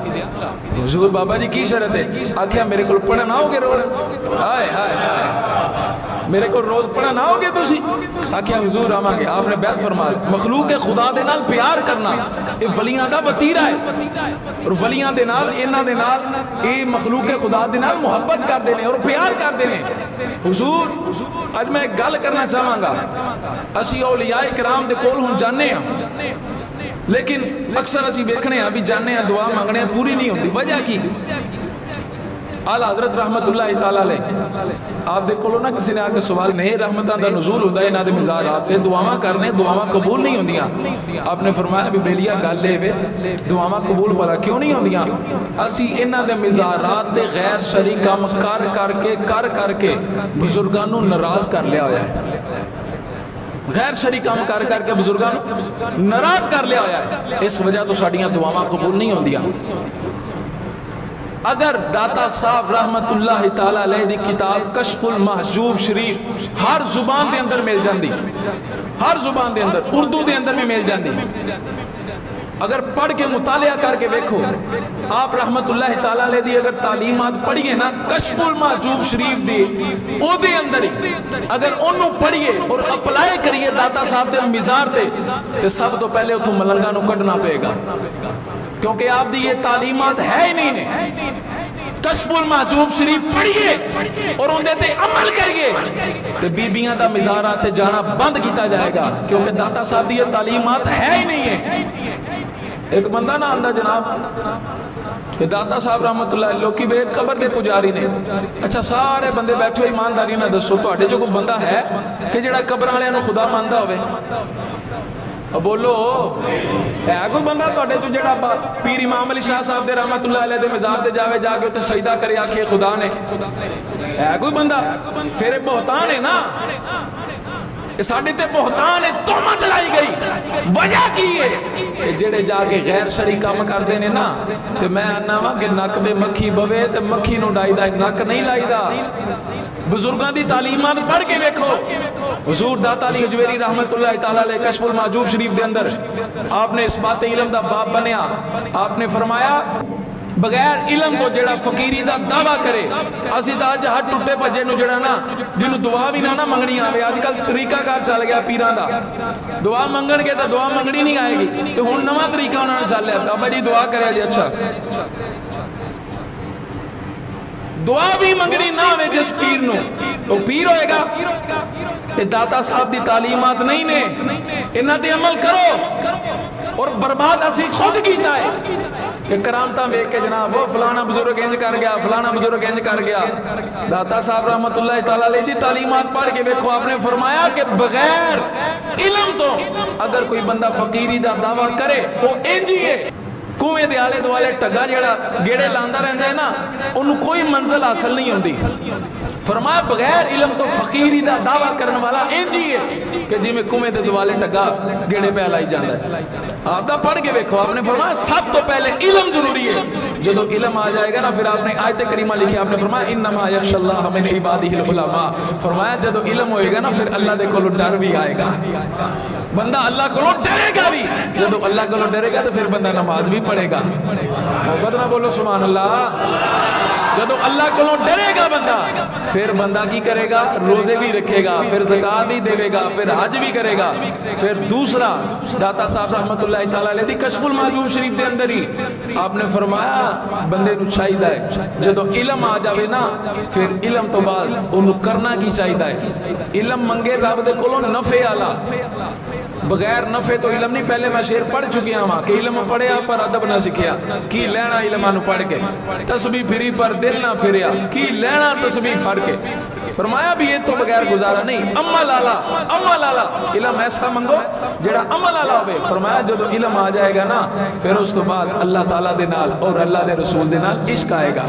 حضور بابا جی کی شرط ہے؟ آکھیا میرے کو پڑھنا ہوگے روز, آئے میرے کو روز پڑھنا ہوگے تسی؟ آکھیا حضور آماں گے. آپ نے بیعت فرمایا مخلوق خدا دے نال پیار کرنا یہ ولیاں دا وتیرہ ہے, اور ولیاں دے نال انہاں دے نال اے مخلوق خدا دے نال محبت کر دینے اور پیار کر دینے. حضور اج میں ایک گل کرنا چاہاں گا, اسی اولیاء کرام دے کول ہن جانے ہیں, لیکن اکثر اسی بیکھنے ہیں بھی جانے ہیں دعا مانگنے ہیں پوری نہیں ہوندی. وجہ کی؟ اعلی حضرت رحمت اللہ تعالی علیہ آپ دے کولوں نہ کسی نے آ کے سوال نہیں, رحمتاں دا نزول ہوندا ہے انہاں دے مزارات تے, دعاواں کرنے دعاواں قبول نہیں ہوندیاں. آپ نے فرمایا بھی بیلیا گل لے وے دعاواں قبول بھلا کیوں نہیں ہوندیاں؟ اسی انہاں دے مزارات تے غیر شرعی کام کر کے بزرگاں نو ناراض کر لیا ہویا ہے, غیر شرعی کام کر کے بزرگاں نو ناراض کر لیا ہویا ہے. اس وجہ تو ساڈیاں دعاواں قبول نہیں ہوندیاں. اگر داتا صاحب رحمت اللہ تعالی علیہ دی کتاب کشف المحجوب شریف ہر زبان دے اندر مل جاندی, ہر زبان دے اندر, اردو دے اندر بھی مل جاندی, اگر پڑھ کے مطالعہ کر کے دیکھو آپ رحمت اللہ تعالی علیہ دی اگر تعلیمات پڑھیے نا کشف المحجوب شریف دی او دے اندر ہی اگر انہوں پڑھیے اور اپلائی کریے داتا صاحب دے مزار تے سب تو پہلے اتھوں ملنگا نو کٹنا پے گا, کیونکہ آپ دی یہ تعلیمات ہے ہی نہیں نے. کشف المحجوب شریف پڑھیے اور ان دیتے عمل کریے تو بیبیاں دا مزارات جانا بند کیتا جائے گا, کیونکہ داتا صاحب دی یہ تعلیمات ہے ہی نہیں ہے. ایک بندہ نہ آندہ جناب کہ داتا صاحب رحمت اللہ لوکی بے قبر دے پجاری نے, اچھا سارے بندے بیٹھے ہوئے ایمانداری نہ دسو تو آڑے جو کوئی بندہ ہے کہ جڑا قبر والے نو خدا ماندہ ہوئے, اب بولو ہے کوئی بندہ تو آڑے جو جڑا پیر امام علی شاہ صاحب دے رحمت اللہ علیہ دے مزار دے جاوے جا کے ہوتے سجدہ کرے آکھے خدا نے, ہے کوئی بندہ؟ پھر بہتان ہے نا, ساڑھے تے بہتان ہے, تہمت لائی گئی. وجہ کی ہے کہ جڑے جا کے غیر شرعی کام کر دینے نا تے میں آنا وا کہ نک دے مکھی بوے تے مکھی نو ڈائی دا, نک نہیں لائی دا. بزرگاں دی تعلیمات پڑھ کے دیکھو. حضور داتا علی جویری رحمت اللہ تعالی علیہ کشف المحجوب شریف دے اندر آپ نے اس بات علم دا باب بنیا. آپ نے فرمایا بغیر علم تو جڑا فقیری دا دعویٰ کرے, اسی دا آج ہر ٹوٹے پجے نو جڑا نا جنہوں دعا بھی نہ منگنی آوے. آج کل طریقہ کار چل گیا پیران دا, دعا منگن کے تا دعا منگنی نہیں آئے گی, تو ہون نواں طریقہ انہوں نے چل لیا. بابا جی دعا کرے جی, اچھا دعا بھی منگنی نہ آوے جس پیر نو تو پیر ہوئے گا. کہ داتا صاحب دی تعلیمات نہیں نے, انہاں تے عمل کرو. اور برباد اسی خود کیتا ہے کہ کرامتاں ویکھ کے جناب وہ فلانا بزرگ انج کر گیا, فلانا بزرگ انج کر گیا. داتا صاحب رحمت اللہ تعالی علیہ دی تعلیمات پڑھ کے دیکھو, آپ نے فرمایا کہ بغیر علم تو اگر کوئی بندہ فقیری دا دعویٰ کرے وہ انجی ہے کنویں دے آلے دوالے ٹگا جڑا گیڑے لاندہ رہندا ہے نا انہوں کوئی منزل حاصل نہیں ہوندی فرمایا بغیر علم تو فقیری دا دعویٰ کرنے والا انجی ہے کہ جی میں کنویں دے دوالے ٹگا گیڑے پہ آلائی جاندہ ہے آپ دا پڑھ کے بیکھو آپ نے فرمایا سب تو پہلے علم ضروری ہے جدو علم آ جائے گا نا پھر آپ نے آیت کریمہ لکھی آپ نے فرمایا انما یخشى اللہ من عبادہ العلماء فرمایا جدو علم ہوئے گا نا پھر اللہ دے کولو ڈر بھی آئے گا بندہ اللہ کولو ڈرے گا بھی جدو اللہ کولو ڈرے گا تو پھر بندہ نماز بھی پڑھے گا محبت نہ بولو سبحان اللہ جدو اللہ کولو ڈرے گا بندہ پھر بندہ کی کرے گا روزے بھی رکھے گا پھر زکاة بھی دے گا پھر حج بھی کرے گا پھر دوسرا داتا صاحب رحمت اللہ تعالیٰ علیہ دی کشف المعجوب شریف دے اندر ہی آپ نے فرمایا بندے نو چاہیدہ ہے جدو علم آ جاوے نا پھر علم تو بعد انہوں کرنا کی چاہیدہ ہے علم منگے رب دے کولو نفع آلا بغیر نفع تو علم نہیں پہلے میں شعر پڑھ چکیا ہوں کہ علم پڑھیا پر ادب نہ سکھیا کی لینا علمانو پڑھ کے تسبیح پھری پر دل نہ پھریا کی لینا تسبیح پڑھ کے فرمایا بھی یہ تو بغیر گزارا نہیں عمل آلا علم ایسا منگو جڑا عمل آلا ہوئے فرمایا جدو علم آ جائے گا نا پھر اس تو بعد اللہ تعالیٰ دے نال اور اللہ دے رسول دے نال عشق آئے گا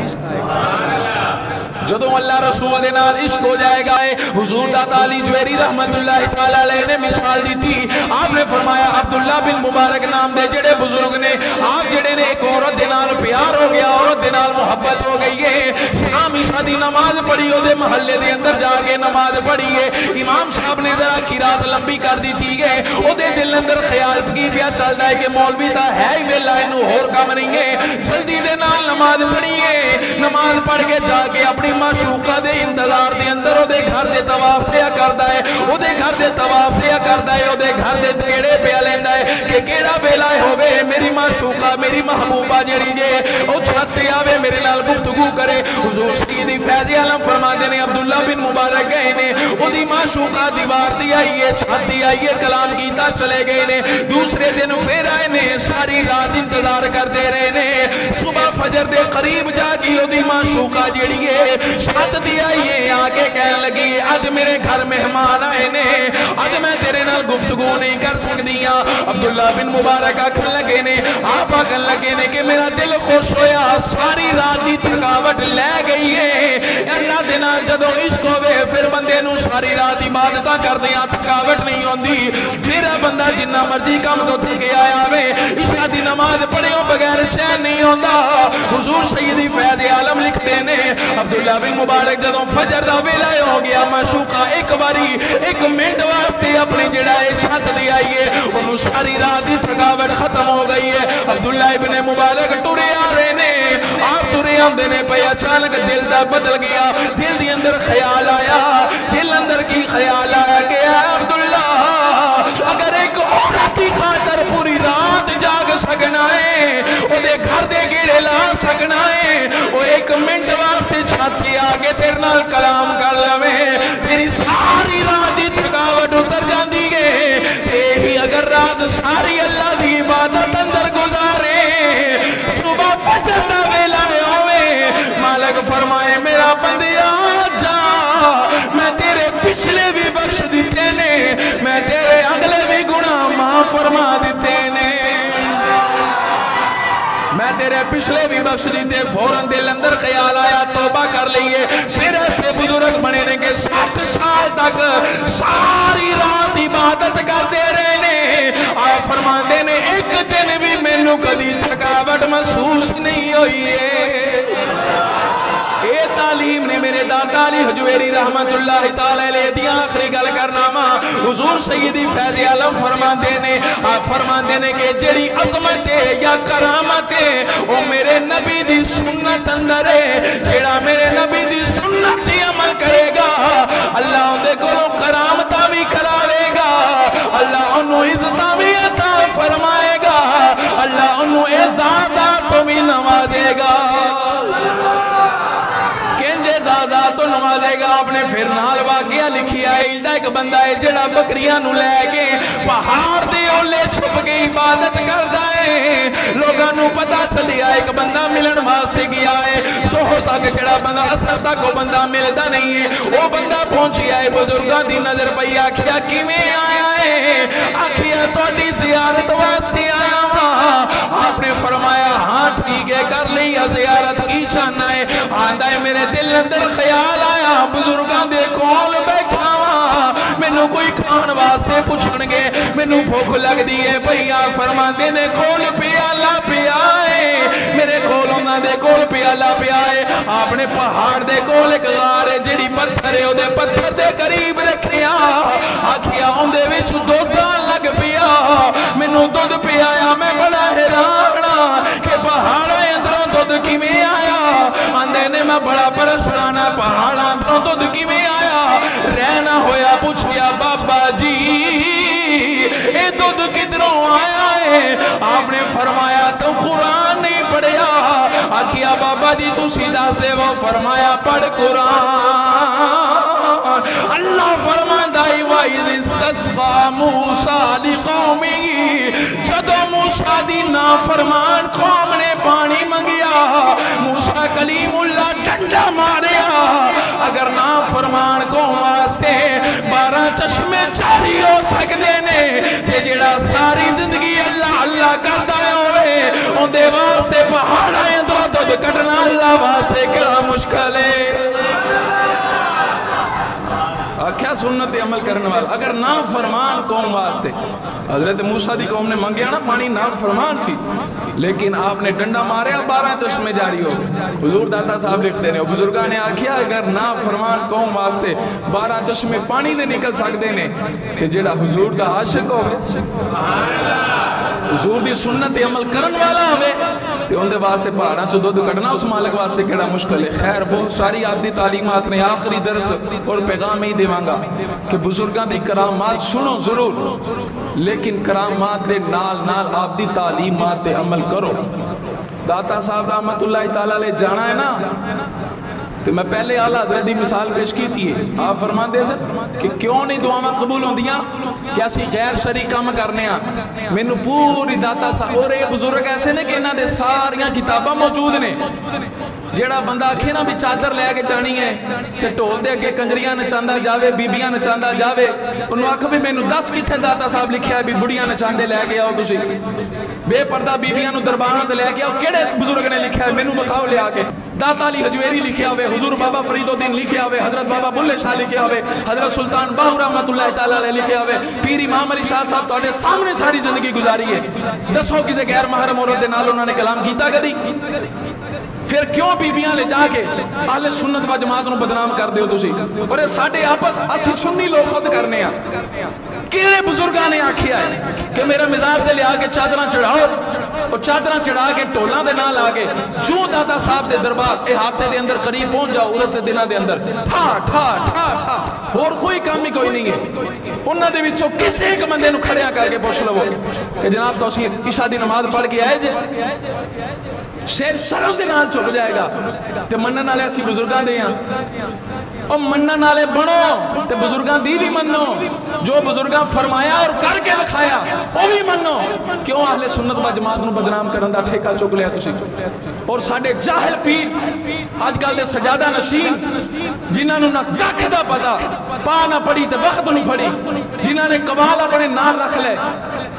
جدو اللہ رسول دے نال عشق ہو جائے گا حضور داتا علی جویری رحمت اللہ تعالیٰ علیہ نے مثال دی تھی آپ نے فرمایا عبداللہ بن مبارک نام دے جڑے بزرگ نے آپ جڑے نے ایک عورت دے نال پیار ہو گیا عورت دے نال محبت ہو گئی ہے شام عشاء دی نماز پڑھی ہو دے محلے دے اندر جا کے نماز پڑھی ہے امام صاحب نے ذرا کی رات لمبی کر دی تھی ہے او دے دل اندر خیال کی پیا چل ہے کہ مولوی تا ہے ہی ویلا انہوں اور کام نہیں ہے جلدی دے نال نماز پڑھی ہے نماز پڑھ کے جا کے اپنی معشوقہ دے انتظار دے اندر او دے گھر دے طواف دیا کردہ ہے او دے گھر دے طواف دیا کردہ ہے او دے گھر دے کیڑے پہ لیندہ ہے کہ کیڑا بیلائے ہوئے میری معشوقہ میری محبوبہ جڑی گے او چھتے آوے میرے نال گفتگو کرے حضور سیدی فیضی عالم فرما دینے عبداللہ بن مبارک گئے نے او دی معشوقہ دیوار دی آئیے چھت دی آئیے کلام کیتا چلے گئے نے دوسرے دن پھر آئے نے ساری رات انتظار کر دے رہے نے صبح فجر دے قریب جا کی او دی معشوقہ جڑی ہے چھت دی آئیے آگے کہنے لگی آج میرے گھر مہمان آئے نے آج میں تیرے نال گفتگو نہیں کر سکدیاں عبداللہ بن مبارک آکھن لگے نے آپ آکھن لگے نے کہ میرا دل خوش ہویا ساری رات دی تھکاوٹ لے گئی ہے اللہ دے نال جدوں عشق ہوئے پھر بندے نو ساری رات عبادتاں کر دیاں تھکاوٹ نہیں ہوندی پھر بندہ جنہ مرضی کام تو تھکے آیا وے عشاء دی نماز پڑھیوں بغیر چین نہیں ہوندا حضور سیدی فیض عالم لکھتے نے عبداللہ بن مبارک جدوں فجر دا ویلا ہو گیا معشوقہ ایک باری ایک منٹ واسطے اپنی جڑائے چھت دی آئیے انہوں ساری رات دی تھکاوٹ ختم ہو گئی ہے عبداللہ ابن مبارک ٹورے آ رہے نے آپ ٹورے آندے نے پہ اچانک دل دا بدل گیا دل دی اندر خیال آیا دل اندر کی خیال آیا کہ عبداللہ اگر ایک عورت کی خاطر پوری رات جاگ سکنا ہے وہ دے گھر دے گیڑے لا سکنا ہے وہ ایک منٹ واسطے چھت کے آگے تیرے نال کلام کر لوے تیری ساری رات دی تھکاوٹ اتر جاندی گے ہی اگر رات ساری اللہ دی عبادت اندر گزارے صبح فجر دا ویلا ہوئے مالک فرمائے میرا بندیا جا میں تیرے پچھلے بھی بخش دیتے نے میں تیرے اگلے بھی گناہ معاف فرما دیتے نے میں تیرے پچھلے بھی بخش دیتے فوراں دل اندر خیال آیا توبہ کر لئیے پھر ایسے بزرگ بنے نے کہ 60 سال تک ساری رات عبادت کرتے رہنے آپ فرماندے نے ایک دن بھی مینوں کبھی تھکاوٹ محسوس نہیں ہوئی ہے اے تعلیم نے میرے دادا علی حجویری رحمت اللہ تعالیٰ علیہ دی آخری گل کرنا ماں حضور سیدی فیض عالم فرماندے نے آپ فرماندے نے کہ جڑی عظمت ہے یا کرامت ہے وہ میرے نبی دی سنت اندر ہے جڑا میرے نبی دی سنت ہی عمل کرے گا اللہ ان دے کو کرامتہ بھی کراوے گا اللہ انہوں عزتہ بھی عطا فرمائے گا اللہ انہوں اعزازات بھی نوازے گا تو نمازے گا اپنے پھر نال واقعہ لکھی آئے ایدہ ایک بندہ ہے جڑا بکریاں نو لے کے پہاڑ دے اولے چھپ کے عبادت کرتا ہے لوگوں پتا چلیا ایک بندہ ملن واسطے گیا ہے، ظہر تک کیڑا بندہ، اثر تک وہ بندہ ملتا نہیں ہے، وہ بندہ پہنچیا ہے، بزرگاں دی نظر پئی، آکھیا کیویں آیا ہے؟ آکھیا تہاڈی زیارت واسطے آیا ہاں۔ آپ نے فرمایا ہاں ٹھیک ہے، کر لی زیارت، کی چاہنا ہے؟ آندا ہے میرے دل اندر خیال آیا بزرگاں دے کول بیٹھا ہاں، مینوں کوئی کھان واسطے پوچھن گے، مینوں بھوک لگ دی ہے پئی، آپ فرماندے نے کول پیالہ پیا ہے، میرے کول انہاں دے کول پیالہ پیا ہے۔ آپ نے پہاڑ دے کول ایک غار ہے جڑی پتھر ہے، او دے پتھر دے قریب رکھیا، آکھیا اون دے وچ دودھ لگ پیا، مینوں دودھ پیایا، میں بڑا حیران کہ پہاڑ اندروں دودھ کیویں آیا؟ آندے نے میں بڑا پریشان ہاں، پہاڑاں اندروں دودھ کیویں آیا؟ رہنا ہویا پوچھیا بابا جی اے دودھ کدھروں آیا ہے؟ آپ نے فرمایا تو قرآن نہیں پڑھیا۔ آکھیا بابا جی تسی دس دے، وہ فرمایا پڑھ قرآن۔ اللہ فرماندا ہے وَإِذِ اسْتَسْقَىٰ مُوسَىٰ لِقَوْمِهِ، جدوں موسیٰ دی نافرمان قوم نے پانی منگیا، موسیٰ کلیم اللہ ڈنڈا ماریا، اگر نافرمان قوم واسطے 12 چشمے جاری ہو سکتے نے تے جڑا ساری زندگی اللہ اللہ کردا ہوئے اون دے واسطے پہاڑاں اندروں دودھ کڈنا اللہ واسطے کیڑا مشکل ہے؟ کیا سنت عمل کرنے والا اگر نافرمان قوم واسطے، حضرت موسیٰ دی قوم نے منگیا نا پانی، نافرمان سی، لیکن آپ نے ڈنڈا ماریا 12 چشمے جاری ہو گئے۔ حضور داتا صاحب لکھتے ہیں بزرگاں نے آکھیا اگر نافرمان قوم واسطے 12 چشمے پانی دے نکل سکتے نے کہ جڑا حضور دا عاشق ہو، حضور دی سنت عمل کرن والا ہوئے تے ان دے واسطے پہاڑاں چ دودھ کڈنا اس مالک واسطے کیڑا مشکل ہے۔ خیر بہت ساری آپ دی تعلیمات نے، آخری درس اور پیغام ہی دیواں گا کہ بزرگاں دی کرامات سنو ضرور، لیکن کرامات دے نال نال آپ دی تعلیمات تے عمل کرو۔ داتا صاحب رحمت اللہ تعالیٰ لے جانا ہے نا، تو میں پہلے اعلیٰ حضرت دی مثال پیش کی تھی، آپ فرمان دے سر کہ کیوں نہیں دعاواں قبول ہوں دیاں کہ اسی غیر شرعی کام کرنے ہیں۔ میں نو پوری داتا صاحب اور یہ بزرگ ایسے نے کہ انہاں دے ساریاں کتاباں موجود نے، جیڑا بندہ آکھے نا بھی چادر لے کے جانی ہے تے ٹول دے اگے کنجریاں نچاندہ جاوے، بیبیاں نچاندہ جاوے، انہوں آکھا بھی میں نو 10 کتھے داتا صاحب لکھیا ہے بھی بڑیاں نچاندے لے کے آؤ تسی، بے پردہ بیبیاں نو درباراں تے لے کے آؤ، کیڑے بزرگ نے لکھیا ہے میں نو بتاؤ لے آکے؟ داتا علی حجویری لکھیا ہوئے، حضور بابا فرید الدین لکھیا ہوئے، حضرت بابا بلے شاہ لکھیا ہوئے، حضرت سلطان باہو رحمت اللہ تعالیٰ علیہ لکھیا ہوئے، پیر امام علی شاہ صاحب تواڈے سامنے ساری زندگی گزاری ہے، دسو کسے غیر محرم عورت دے نال انہوں نے کلام کیتا کدی؟ پھر کیوں بیبیاں لے جا کے اہل سنت و جماعت نو بدنام کر دیو تسی؟ اور یہ ساڈے آپس اسی سنی لوگ خود کرنے ہیں۔ کیڑے بزرگاں نے آکھیا ہے کہ میرا مزار دے لے آ کے چادراں چڑھاؤ، اور چادراں چڑھا کے ٹولاں دے نال آ کے جو داتا صاحب دے دربار احاطے دے اندر قریب پہنچ جاؤ، عرس دے دناں دے اندر ٹھا ٹھا ٹھا ٹھا، اور کوئی کام ہی کوئی نہیں ہے۔ انہاں دے وچوں کسے ایک بندے نو کھڑیاں کر کے پوچھ لو کہ جناب تسی عشاء دی نماز پڑھ کے آئے جے؟ شیر شرم دے نال چک جائے گا تے منن والے اسی بزرگاں دے ہاں، اور منن والے بنو تے بزرگاں دی بھی منو، جو بزرگاں فرمایا اور کر کے دکھایا وہ بھی منو۔ کیوں اہل سنت و جماعت نو بدنام کرن دا ٹھیکہ چک لیا تسی؟ اور ساڈے جاہل پیر اج کل دے سجادہ نشین جنہاں نو نہ ککھ دا پتا، پا نہ پڑی تے وقت نو پڑی، جنہاں نے قوال اپنے نال رکھ لے،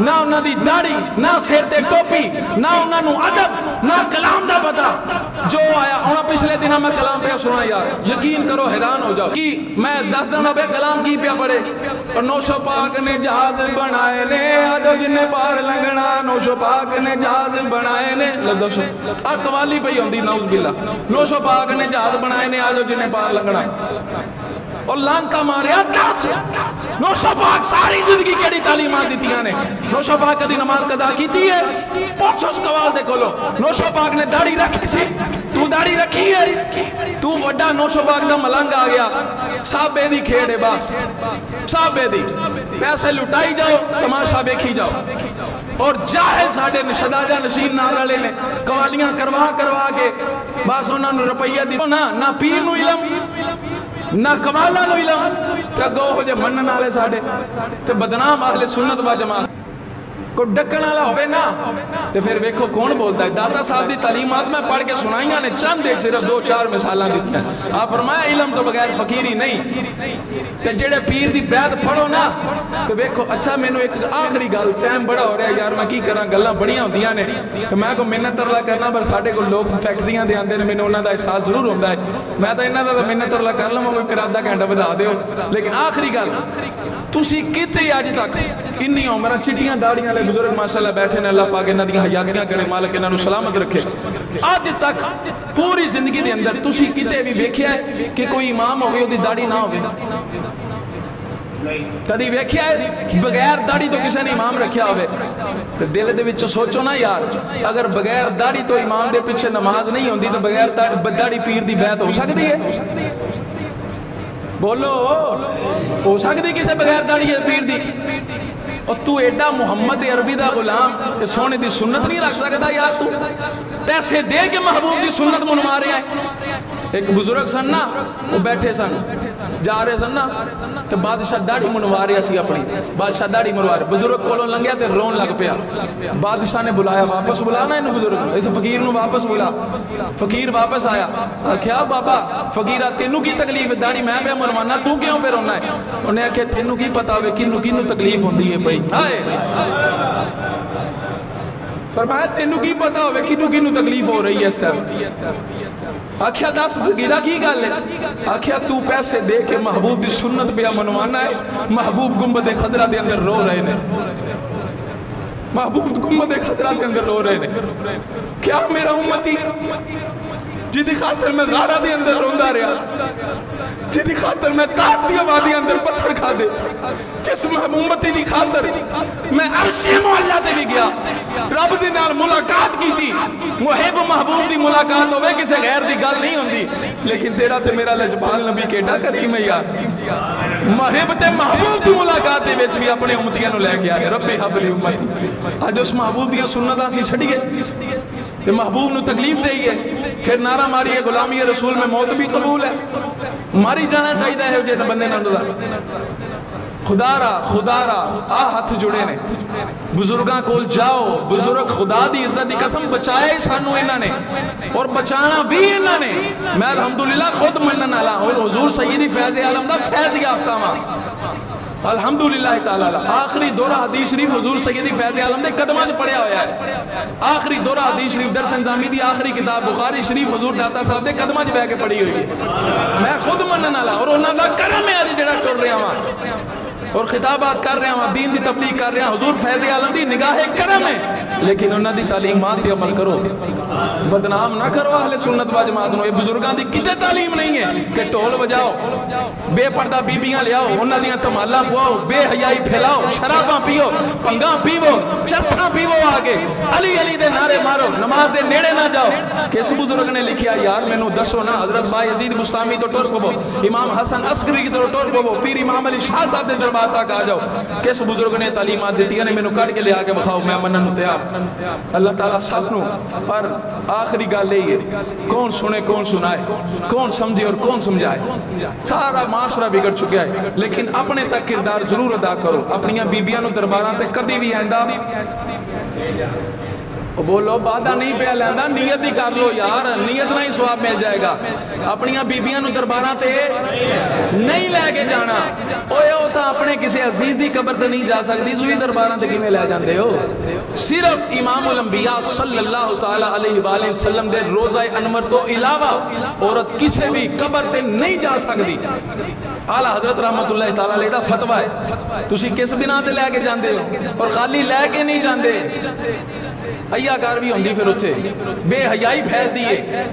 نہ انہاں دی داڑھی، نہ سر تے ٹوپی، نہ انہاں نو ادب، نہ کلام دا پتا، جو آیا انہاں پچھلے دن میں کلام پہ سنا یار، یقین کرو حیران ہو جاؤ کہ میں 10 دن پہ کلام کی پیا پڑے، اور نوشو پاک نے جہاز بنائے نے، آدھو جن پار لنگنا، نوشو پاک نے جہاز بنائے نے، لدوشو قوالی پہ ہوں دی نعوذ باللہ، نوشو پاک نے جہاز بنائے نے، آدھو جن پار لنگنا، اور لانکا ماریا 10 نوشو پاک ساری زندگی کیڑی تعلیمات دیتیاں نے؟ نوشو پاک کدی نماز قضا کیتی ہے؟ پوچھو اس قوال دے کولو۔ نوشو پاک نے داڑھی رکھی سی؟ تو داڑھی رکھی ہے؟ تو وڈا نوشو پاک دا ملنگ آ گیا، صحابے دی کھیڑے باس، صحابے دی پیسے لٹائی جاؤ، تماشا بیکھی جاؤ، اور جاہل ساڑھے شداجہ نشین نارالے نے قوالیاں کروا کے باس انہاں نو روپیہ دی، نہ پیر نو علم نہ کمالہ نو علم، تے گو ہو جے منن والے ساڈے تے بدنام اہل سنت و جماعت۔ کوئی ڈکن والا ہوئے نا تو پھر ویکھو کون بولتا ہے. داتا صاحب دی تعلیمات میں پڑھ کے سنائیاں نے چند ایک صرف 2-4 مثالاں دیتی ہیں. آپ فرمایا علم تو بغیر فقیری نہیں. تے جڑے پیر دی بیعت پڑھو نا تو ویکھو اچھا مینو ایک آخری گل ٹائم بڑا ہو رہا ہے یار میں کی کراں گلاں بڑیاں ہوندیاں نے تو میں کو منت ترلا کرنا پر ساڈے کو لوگ فیکٹریاں دے آندے نے مینوں انہاں دا احساس ضرور ہوندا ہے میں تو انہاں دا منت ترلا کر لواں میں میرا آدھا گھنٹہ بتا دیو. لیکن آخری گل تسی کتے اج تک انی عمراں چٹیاں داڑیاں والے بزرگ ماشاءاللہ بیٹھے نے اللہ پاک انہاں دی حیاتیاں کرے مالک انہاں نو سلامت رکھے. آج تک پوری زندگی دے اندر تسی کتے بھی ویکھیا ہے کہ کوئی امام ہوئے اودی داڑھی نہ ہوئے؟ کدی ویکھیا ہے بغیر داڑھی تو کسی نے امام رکھیا ہوئے؟ تو دل دے وچ سوچو نا یار اگر بغیر داڑھی تو امام دے پیچھے نماز نہیں ہوندی تو بغیر داڑھی پیر دی بیعت ہو سکتی ہے؟ بولو ہو سکتی کسے بغیر داڑھی پیر دی؟ اور تو ایڈا محمد عربی دا غلام کہ سونے دی سنت نہیں رکھ سکتا یار تو پیسے دے کے محبوب دی سنت منوا رہے ہیں. ایک بزرگ سن نا وہ بیٹھے سن جا رہے سن نا تو بادشاہ داڑھی منوا رہے سی اپنی بادشاہ داڑھی منوا رہے بزرگ کولوں لنگیا تے رون لگ پیا. بادشاہ نے بلایا واپس بلانا انہوں بزرگ اس فقیر نو واپس بلا. فقیر واپس آیا کیا بابا فقیرہ تینوں کی تکلیف داڑھی میں پہ منوانا تو کیوں پہ رونا ہے؟ انہیں آکھے تینوں کی پتا ہوئے کنو تکلیف ہوندی ہے بھائی. فرمایا تینوں کی پتا ہوئے کنو تکلیف ہو رہی ہے اس ٹائم؟ آکھیا دس فقیرہ کی گل ہے؟ آکھیا تو پیسے دے کے محبوب دی سنت پہ منوانا ہے محبوب گنبد خضرہ دے اندر رو رہے نے محبوب گنبد خضرہ دے اندر رو رہے نے. کیا میرا امتی جدی خاطر میں غارہ دے اندر روندہ رہا جدی خاطر میں طائف دی آبادی اندر پتھر کھا دے جس امتی دی خاطر میں عرش معلیٰ سے بھی گیا رب دی نال ملاقات کی تھی. محب محبوب دی ملاقات ہوئے کسے غیر دی گل نہیں ہوندی لیکن تیرا تے میرا لجبال نبی کیڑا کریم ہے یار. محب تے محبوب دی ملاقات دے وچ بھی اپنے امتیاں نو لے کے آئے ربی حبلی امتی. آج اس محبوب دی سنتاں سی چھڑیے تے محبوب نو تکلیف دئیے پھر نعرہ ماری ہے غلامی رسول میں موت بھی قبول ہے. ماری جانا چاہیے ہے جیسے بندے نہ خدا را ہاتھ جڑے نے بزرگاں کول جاؤ بزرگ خدا دی عزت دی قسم بچائے سانو انہاں نے اور بچانا بھی انہاں نے. میں الحمدللہ خود منن والا اور حضور سیدی فیض عالم دا فیض یافتہ ہاں الحمدللہ تعالی. آخری دورہ حدیث شریف حضور سیدی فیض عالم دے قدماں وچ پڑھیا ہویا ہے. آخری دورہ حدیث شریف درس نظامی دی آخری کتاب بخاری شریف حضور داتا صاحب دے قدماں وچ بیٹھ کے پڑھی ہوئی ہے. میں خود منن والا اور انہاں دا کرم ہے اج جڑا ٹر رہا ہاں اور خطابات کر رہا ہوں دین دی تبلیغ کر رہا ہوں حضور فیض عالم دی نگاہ کرم ہے لیکن انہاں دی تعلیمات پہ عمل کرو بدنام نہ کرو اہل سنت و جماعت نو. یہ بزرگاں دی کتے تعلیم نہیں ہے کہ ٹول بجاؤ بے پردہ بیبیاں لے آؤ انہاں دیاں تمالاں پواؤ بے حیائی پھیلاؤ شراباں پیو پنگاں پیو چرساں پیو آگے علی علی دے نعرے مارو نماز دے نیڑے نہ جاؤ. کس بزرگ نے لکھیا یار مینوں دسو نا حضرت با یزید بستامی تو ٹر پو امام حسن عسکری تو ٹر پو پیر امام علی شاہ صاحب دے دربار تک آ جاؤ. کس بزرگ نے تعلیمات دیتی نے مینوں کٹ کے لے آ کے بخاؤ میں منن نو تیار. اللہ تعالیٰ سب نو پر آخری گل یہ ہے کون سنے کون سنائے کون سمجھے اور کون سمجھائے. سارا معاشرہ بگڑ چکا ہے لیکن اپنے تک کردار ضرور ادا کرو. اپنیاں بیبیاں نو درباراں تے کدی بھی آئندہ بولو وعدہ نہیں پہ لیندہ نیت ہی کر لو یار نیت نہ ہی ثواب مل جائے گا. اپنیاں بیبیاں نو درباراں تے نہیں لے کے جانا اوے او تا اپنے کسی عزیز دی قبر سے نہیں جا سکتی تسی درباراں تے کیویں لے جاندے ہو. صرف امام الانبیاء صلی اللہ تعالی علیہ وآلہ وسلم دے روضہ انور تو علاوہ عورت کسی بھی قبر تے نہیں جا سکتی. اعلیٰ حضرت رحمت اللہ تعالی علیہ دا فتویٰ ہے تسی کس بنا تے لے کے جاندے ہو اور خالی لے کے نہیں جاندے ایاکار بھی ہوندی پھر اتھے بے حیائی پھیل دیئے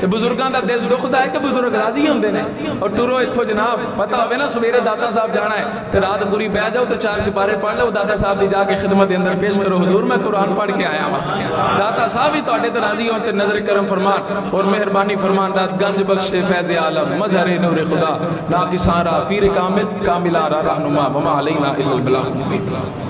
تے بزرگاں دا دل دکھدا ہے کہ بزرگ راضی ہوندے نے اور ٹرو اتھو جناب پتہ ہوئے نا سویرے داتا صاحب جانا ہے تے رات پوری پہ جاؤ تے 4 سپارے پڑھ لو داتا صاحب دی جا کے خدمت اندر پیش کرو حضور میں قرآن پڑھ کے آیا ہوں. داتا صاحب ہی تواڈے تے راضی ہون تے نظر کرم فرمان اور مہربانی فرمان داد گنج بخش فیض عالم مظہر نور خدا ناقصاں را پیر کامل کامل آرا رہنما وما علینا الا البلاغ المبین.